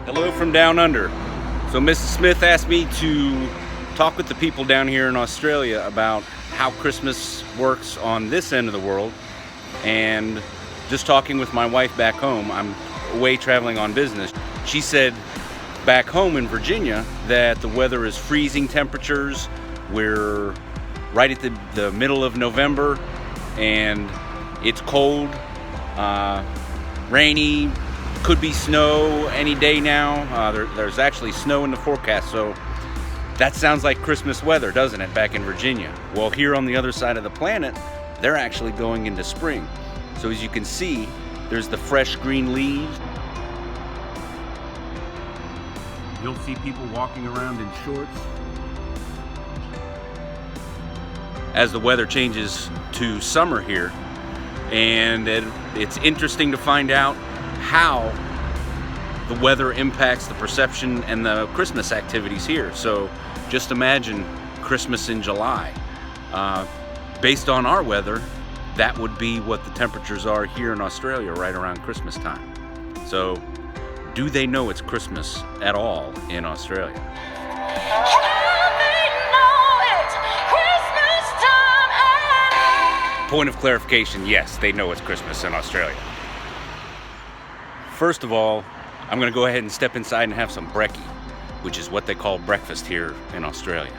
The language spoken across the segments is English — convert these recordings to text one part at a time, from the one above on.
Hello from down under. So Mrs. Smith asked me to talk with the people down here in Australia about how Christmas works on this end of the world, and just talking with my wife back home. I'm away traveling on business. She said back home in Virginia that the weather is freezing temperatures. We're right at the middle of November and it's cold, rainy, could be snow any day now. There's actually snow in the forecast, so that sounds like Christmas weather, doesn't it, back in Virginia? Well, here on the other side of the planet, they're actually going into spring. So as you can see, there's the fresh green leaves. You'll see people walking around in shorts. As the weather changes to summer here, and it's interesting to find out how the weather impacts the perception and the Christmas activities here. So just imagine Christmas in July. Based on our weather, that would be what the temperatures are here in Australia right around Christmas time. So do they know it's Christmas at all in Australia? Point of clarification, yes, they know it's Christmas in Australia. First of all, I'm gonna go ahead and step inside and have some brekkie, which is what they call breakfast here in Australia.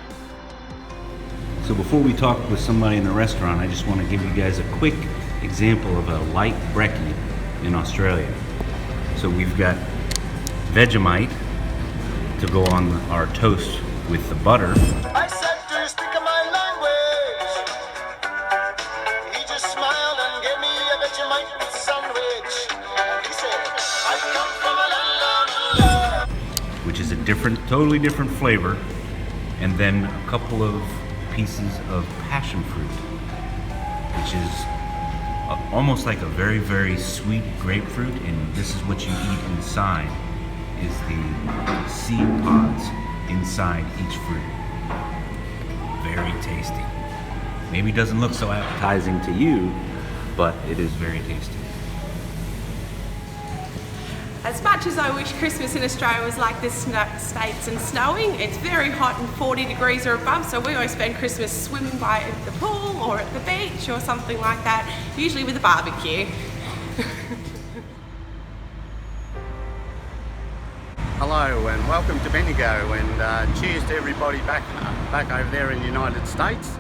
So before we talk with somebody in the restaurant, I just want to give you guys a quick example of a light brekkie in Australia. So we've got Vegemite to go on our toast with the butter. I said, do you speak my language? He just smiled and gave me a Vegemite with sandwich. He said, I come from a land of love. Which is a totally different flavor. And then a couple of pieces of passion fruit, which is almost like a very, very sweet grapefruit. And this is what you eat inside, is the seed pods inside each fruit. Very tasty. Maybe doesn't look so appetizing to you, but it is very tasty. As much as I wish Christmas in Australia was like the States and snowing, it's very hot and 40 degrees or above, so we always spend Christmas swimming by the pool or at the beach or something like that, usually with a barbecue. Hello and welcome to Bendigo, and cheers to everybody back over there in the United States.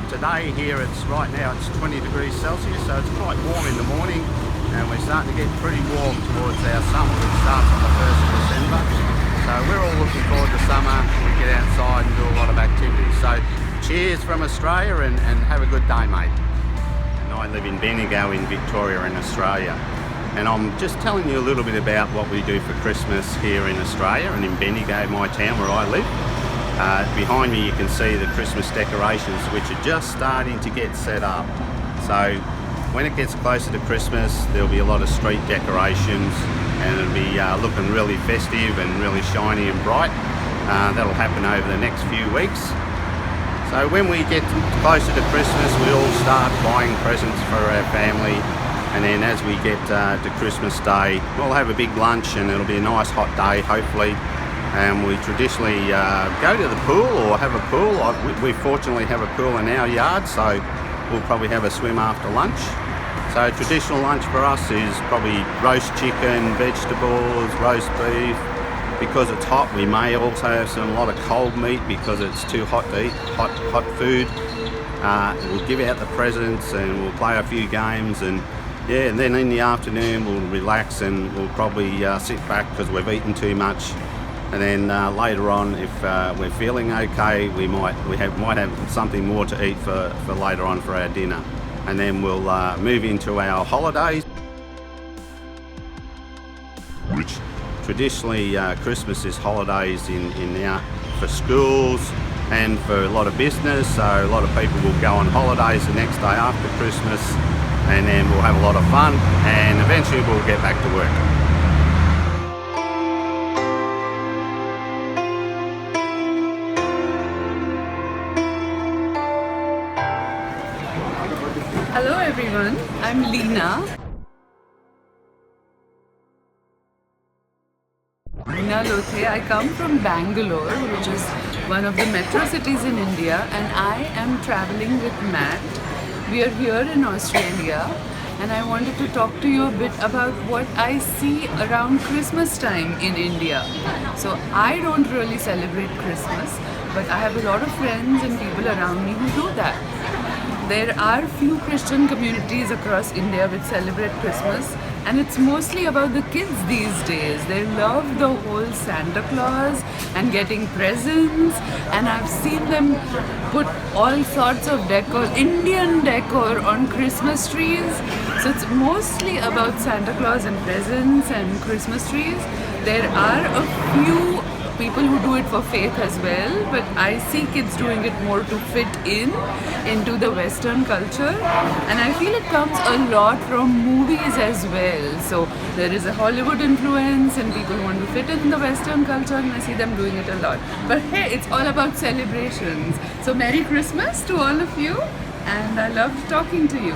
Today here, right now it's 20 degrees Celsius, so it's quite warm in the morning, and we're starting to get pretty warm towards our summer, which starts on the 1st of December. So we're all looking forward to summer. We get outside and do a lot of activities. So cheers from Australia, and have a good day, mate. And I live in Bendigo in Victoria in Australia, and I'm just telling you a little bit about what we do for Christmas here in Australia and in Bendigo, my town where I live. Behind me you can see the Christmas decorations, which are just starting to get set up. So when it gets closer to Christmas, there'll be a lot of street decorations, and it'll be looking really festive and really shiny and bright. That'll happen over the next few weeks. So when we get closer to Christmas, we all start buying presents for our family, and then as we get to Christmas Day, we'll have a big lunch, and it'll be a nice hot day, hopefully. And we traditionally go to the pool or have a pool. We fortunately have a pool in our yard, so we'll probably have a swim after lunch. So traditional lunch for us is probably roast chicken, vegetables, roast beef. Because it's hot, we may also have a lot of cold meat because it's too hot to eat hot food. We'll give out the presents and we'll play a few games, and and then in the afternoon we'll relax and we'll probably sit back because we've eaten too much. And then later on, if we're feeling okay, we might have something more to eat for later on for our dinner. And then we'll move into our holidays. Which traditionally Christmas is holidays for schools and for a lot of business. So a lot of people will go on holidays the next day after Christmas, and then we'll have a lot of fun, and eventually we'll get back to work. everyone. I'm Leena. Leena Lothe. I come from Bangalore, which is one of the metro cities in India, and I am traveling with Matt. We are here in Australia, and I wanted to talk to you a bit about what I see around Christmas time in India. So I don't really celebrate Christmas, but I have a lot of friends and people around me who do that. There are few Christian communities across India which celebrate Christmas, and it's mostly about the kids these days. They love the whole Santa Claus and getting presents, and I've seen them put all sorts of decor, Indian decor on Christmas trees. So it's mostly about Santa Claus and presents and Christmas trees. There are a few people who do it for faith as well, but I see kids doing it more to fit into the Western culture, and I feel it comes a lot from movies as well. So there is a Hollywood influence and people want to fit in the Western culture, and I see them doing it a lot. But hey, it's all about celebrations. So Merry Christmas to all of you, and I loved talking to you.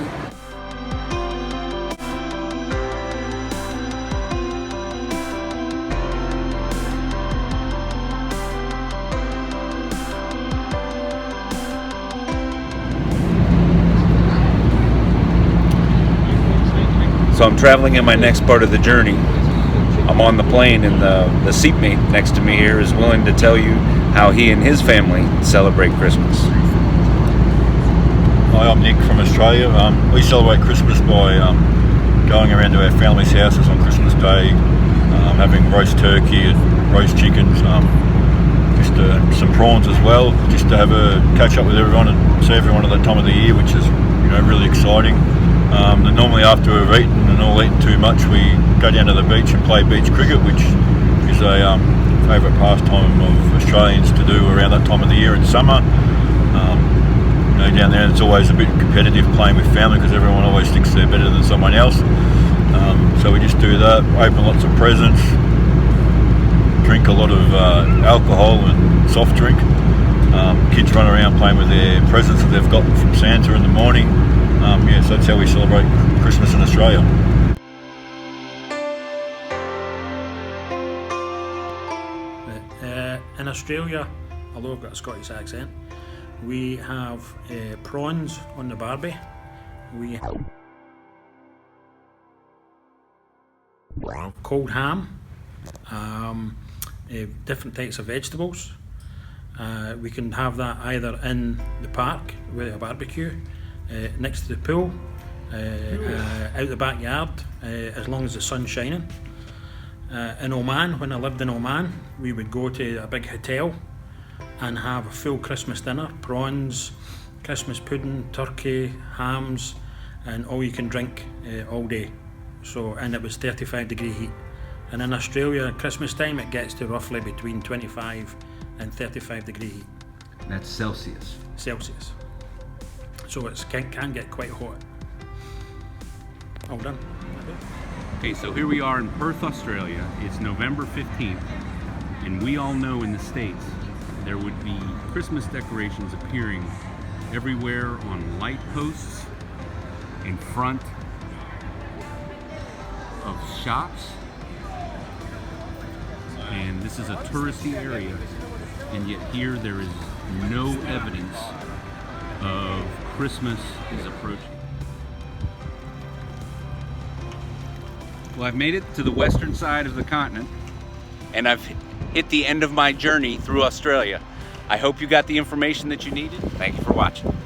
So I'm traveling in my next part of the journey. I'm on the plane, and the seatmate next to me here is willing to tell you how he and his family celebrate Christmas. Hi, I'm Nick from Australia. We celebrate Christmas by going around to our family's houses on Christmas Day, having roast turkey and roast chickens, just some prawns as well, just to have a catch up with everyone and see everyone at that time of the year, which is really exciting. And normally after we've eaten and all eaten too much, we go down to the beach and play beach cricket, which is a favourite pastime of Australians to do around that time of the year in summer. Down there it's always a bit competitive playing with family because everyone always thinks they're better than someone else. So we just do that, open lots of presents, drink a lot of alcohol and soft drink. Kids run around playing with their presents that they've gotten from Santa in the morning. So that's how we celebrate Christmas in Australia. In Australia, although I've got a Scottish accent, we have prawns on the barbie. We have cold ham, different types of vegetables. We can have that either in the park with a barbecue, next to the pool, out the backyard, as long as the sun's shining. In Oman, when I lived in Oman, we would go to a big hotel and have a full Christmas dinner, prawns, Christmas pudding, turkey, hams, and all you can drink all day. So, and it was 35-degree heat. And in Australia at Christmas time it gets to roughly between 25 and 35-degree heat. That's Celsius. Celsius. So it can get quite hot. All done. Okay, so here we are in Perth, Australia. It's November 15th, and we all know in the States there would be Christmas decorations appearing everywhere on light posts, in front of shops. And this is a touristy area, and yet here there is no evidence of Christmas is approaching. Well, I've made it to the western side of the continent, and I've hit the end of my journey through Australia. I hope you got the information that you needed. Thank you for watching.